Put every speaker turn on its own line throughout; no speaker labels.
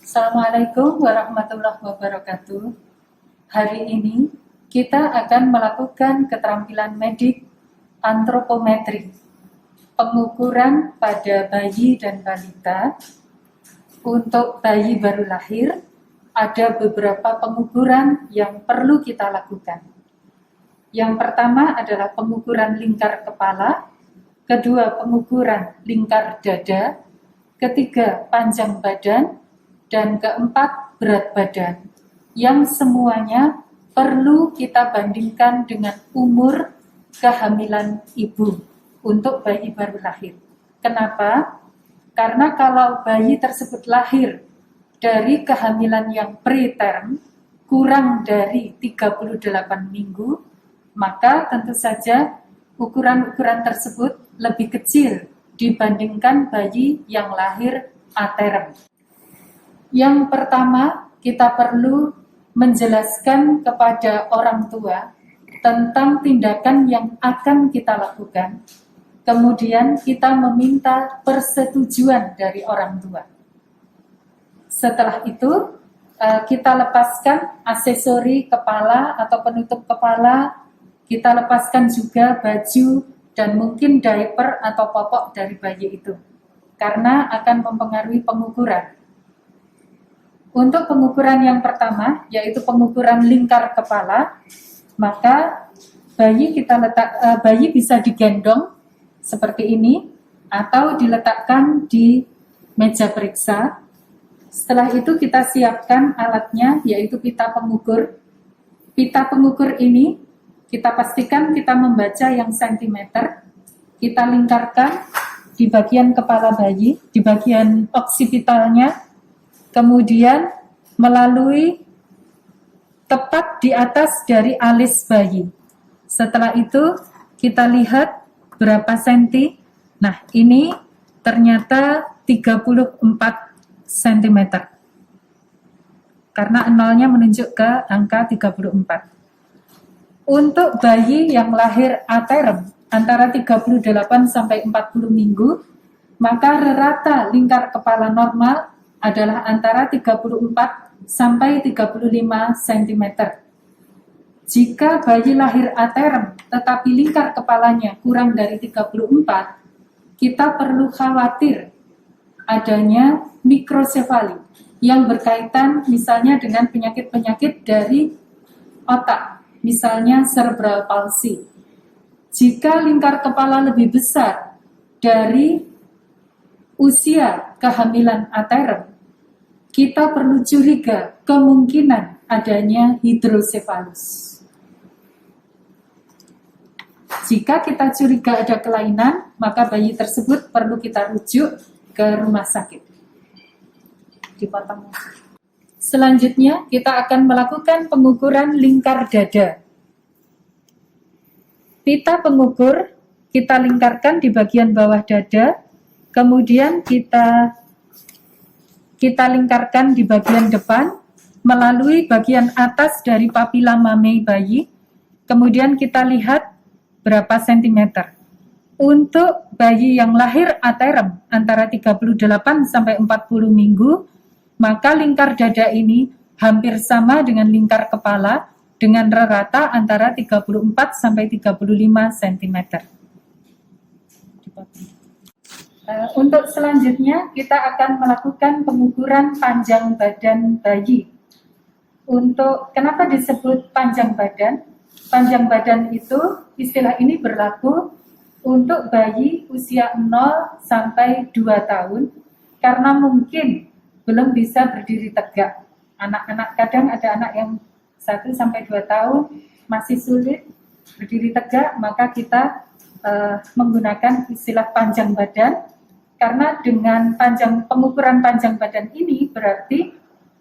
Assalamualaikum warahmatullahi wabarakatuh. Hari ini kita akan melakukan keterampilan medik antropometri, pengukuran pada bayi dan balita. Untuk bayi baru lahir, ada beberapa pengukuran yang perlu kita lakukan. Yang pertama adalah pengukuran lingkar kepala, kedua pengukuran lingkar dada, ketiga panjang badan, dan keempat berat badan, yang semuanya perlu kita bandingkan dengan umur kehamilan ibu untuk bayi baru lahir. Kenapa? Karena kalau bayi tersebut lahir dari kehamilan yang preterm kurang dari 38 minggu, maka tentu saja ukuran-ukuran tersebut lebih kecil dibandingkan bayi yang lahir aterm. Yang pertama, kita perlu menjelaskan kepada orang tua tentang tindakan yang akan kita lakukan. Kemudian kita meminta persetujuan dari orang tua. Setelah itu, kita lepaskan aksesori kepala atau penutup kepala, kita lepaskan juga baju dan mungkin diaper atau popok dari bayi itu, karena akan mempengaruhi pengukuran. Untuk pengukuran yang pertama, yaitu pengukuran lingkar kepala, maka bayi bisa digendong seperti ini atau diletakkan di meja periksa. Setelah itu kita siapkan alatnya, yaitu pita pengukur. Pita pengukur ini kita pastikan kita membaca yang sentimeter. Kita lingkarkan di bagian kepala bayi, di bagian oksipitalnya. Kemudian melalui tepat di atas dari alis bayi. Setelah itu kita lihat berapa senti. Nah, ini ternyata 34 cm. Karena nolnya menunjuk ke angka 34. Untuk bayi yang lahir aterm antara 38 sampai 40 minggu, maka rata lingkar kepala normal adalah antara 34 sampai 35 cm. Jika bayi lahir aterm tetapi lingkar kepalanya kurang dari 34, kita perlu khawatir adanya mikrosefali yang berkaitan misalnya dengan penyakit-penyakit dari otak, misalnya cerebral palsy. Jika lingkar kepala lebih besar dari usia kehamilan aterm, kita perlu curiga kemungkinan adanya hidrosefalus. Jika kita curiga ada kelainan, maka bayi tersebut perlu kita rujuk ke rumah sakit. Dipotong. Selanjutnya, kita akan melakukan pengukuran lingkar dada. Pita pengukur kita lingkarkan di bagian bawah dada, kemudian kita lingkarkan di bagian depan melalui bagian atas dari papila mame bayi. Kemudian kita lihat berapa sentimeter. Untuk bayi yang lahir aterm antara 38 sampai 40 minggu, maka lingkar dada ini hampir sama dengan lingkar kepala dengan rata antara 34 sampai 35 cm. Untuk selanjutnya kita akan melakukan pengukuran panjang badan bayi. Untuk kenapa disebut panjang badan? Panjang badan itu istilah ini berlaku untuk bayi usia 0 sampai 2 tahun karena mungkin belum bisa berdiri tegak. Anak-anak kadang ada anak yang 1 sampai 2 tahun masih sulit berdiri tegak, maka kita menggunakan istilah panjang badan. Karena dengan pengukuran panjang badan ini berarti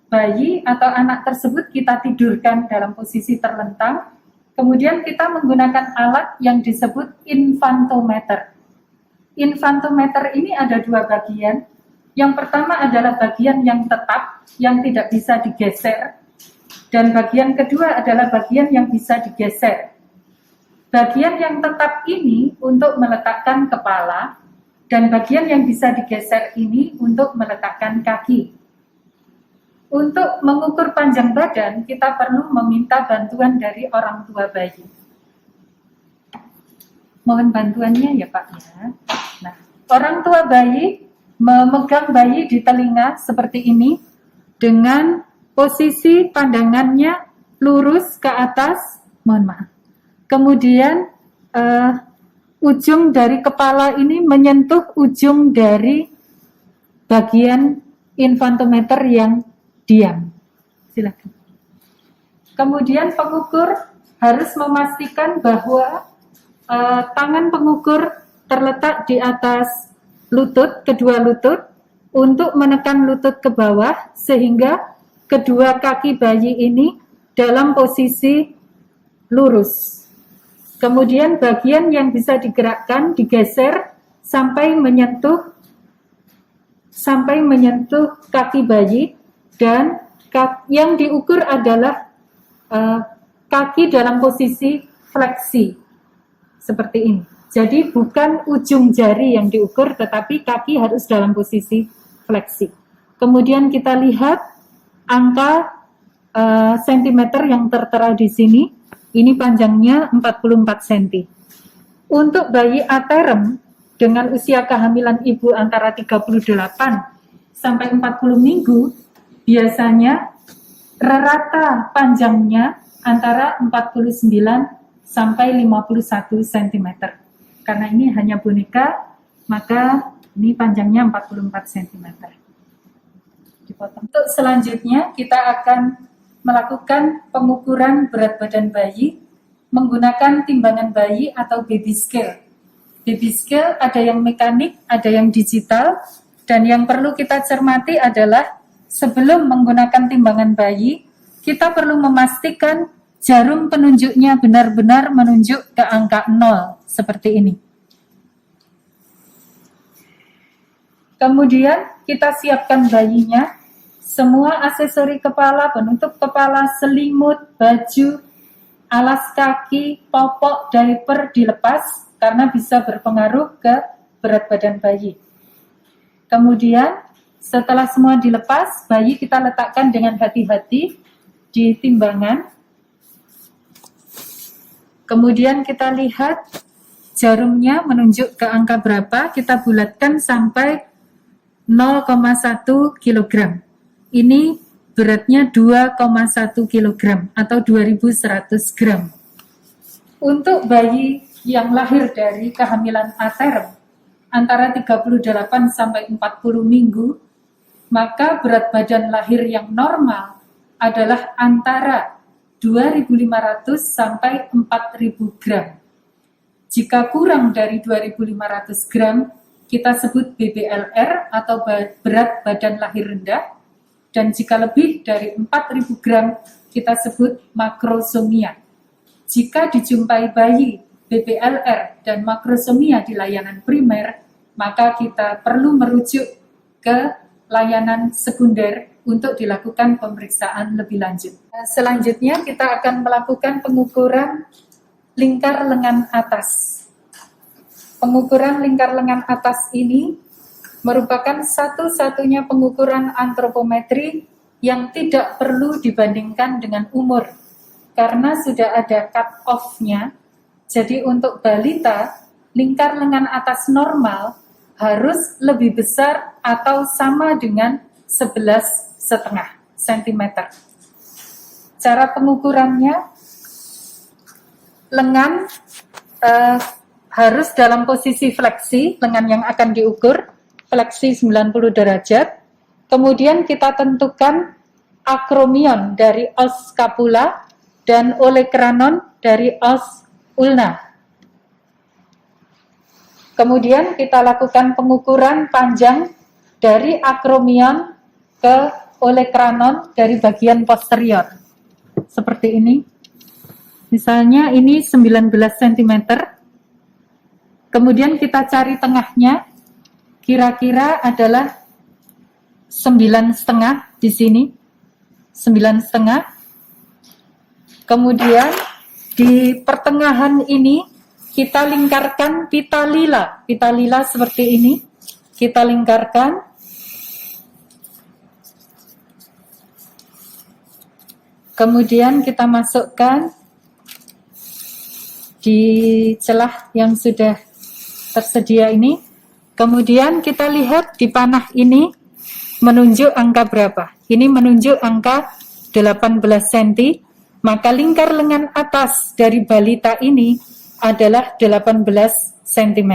bayi atau anak tersebut kita tidurkan dalam posisi terlentang, kemudian kita menggunakan alat yang disebut infantometer. Infantometer ini ada 2 bagian. Yang pertama adalah bagian yang tetap, yang tidak bisa digeser, dan bagian kedua adalah bagian yang bisa digeser. Bagian yang tetap ini untuk meletakkan kepala, dan bagian yang bisa digeser ini untuk meletakkan kaki. Untuk mengukur panjang badan, kita perlu meminta bantuan dari orang tua bayi. Mohon bantuannya ya Pak ya. Nah, orang tua bayi memegang bayi di telinga seperti ini dengan posisi pandangannya lurus ke atas, mohon maaf. Kemudian ujung dari kepala ini menyentuh ujung dari bagian infantometer yang diam. Silakan. Kemudian pengukur harus memastikan bahwa tangan pengukur terletak di atas lutut, kedua lutut, untuk menekan lutut ke bawah sehingga kedua kaki bayi ini dalam posisi lurus. Kemudian bagian yang bisa digerakkan digeser sampai menyentuh kaki bayi, dan yang diukur adalah kaki dalam posisi fleksi seperti ini. Jadi bukan ujung jari yang diukur, tetapi kaki harus dalam posisi fleksi. Kemudian kita lihat angka sentimeter yang tertera di sini. Ini panjangnya 44 cm. Untuk bayi aterem dengan usia kehamilan ibu antara 38 sampai 40 minggu, biasanya rata panjangnya antara 49 sampai 51 cm. Karena ini hanya boneka, maka ini panjangnya 44 cm. Dipotong. Untuk selanjutnya kita akan melakukan pengukuran berat badan bayi menggunakan timbangan bayi atau baby scale. Baby scale ada yang mekanik, ada yang digital, dan yang perlu kita cermati adalah sebelum menggunakan timbangan bayi, kita perlu memastikan jarum penunjuknya benar-benar menunjuk ke angka 0, seperti ini. Kemudian kita siapkan bayinya, semua aksesori kepala, penutup kepala, selimut, baju, alas kaki, popok, diaper dilepas karena bisa berpengaruh ke berat badan bayi. Kemudian setelah semua dilepas, bayi kita letakkan dengan hati-hati di timbangan. Kemudian kita lihat jarumnya menunjuk ke angka berapa, kita bulatkan sampai 0,1 kg. Ini beratnya 2,1 kg atau 2100 gram. Untuk bayi yang lahir dari kehamilan aterem antara 38 sampai 40 minggu, maka berat badan lahir yang normal adalah antara 2.500 sampai 4.000 gram. Jika kurang dari 2.500 gram, kita sebut BBLR atau berat badan lahir rendah. Dan jika lebih dari 4.000 gram, kita sebut makrosomia. Jika dijumpai bayi BBLR dan makrosomia di layanan primer, maka kita perlu merujuk ke layanan sekunder untuk dilakukan pemeriksaan lebih lanjut. Selanjutnya kita akan melakukan pengukuran lingkar lengan atas. Pengukuran lingkar lengan atas ini merupakan satu-satunya pengukuran antropometri yang tidak perlu dibandingkan dengan umur, karena sudah ada cut-off-nya. Jadi untuk balita, lingkar lengan atas normal harus lebih besar atau sama dengan 11,5 cm. Cara pengukurannya, lengan harus dalam posisi fleksi, lengan yang akan diukur, fleksi 90 derajat. Kemudian kita tentukan akromion dari os scapula dan olecranon dari os ulna. Kemudian kita lakukan pengukuran panjang dari akromion ke olecranon dari bagian posterior. Seperti ini. Misalnya ini 19 cm. Kemudian kita cari tengahnya. Kira-kira adalah 9,5 di sini, 9,5. Kemudian di pertengahan ini kita lingkarkan pita lila seperti ini. Kita lingkarkan. Kemudian kita masukkan di celah yang sudah tersedia ini. Kemudian kita lihat di panah ini menunjuk angka berapa. Ini menunjuk angka 18 cm, maka lingkar lengan atas dari balita ini adalah 18 cm.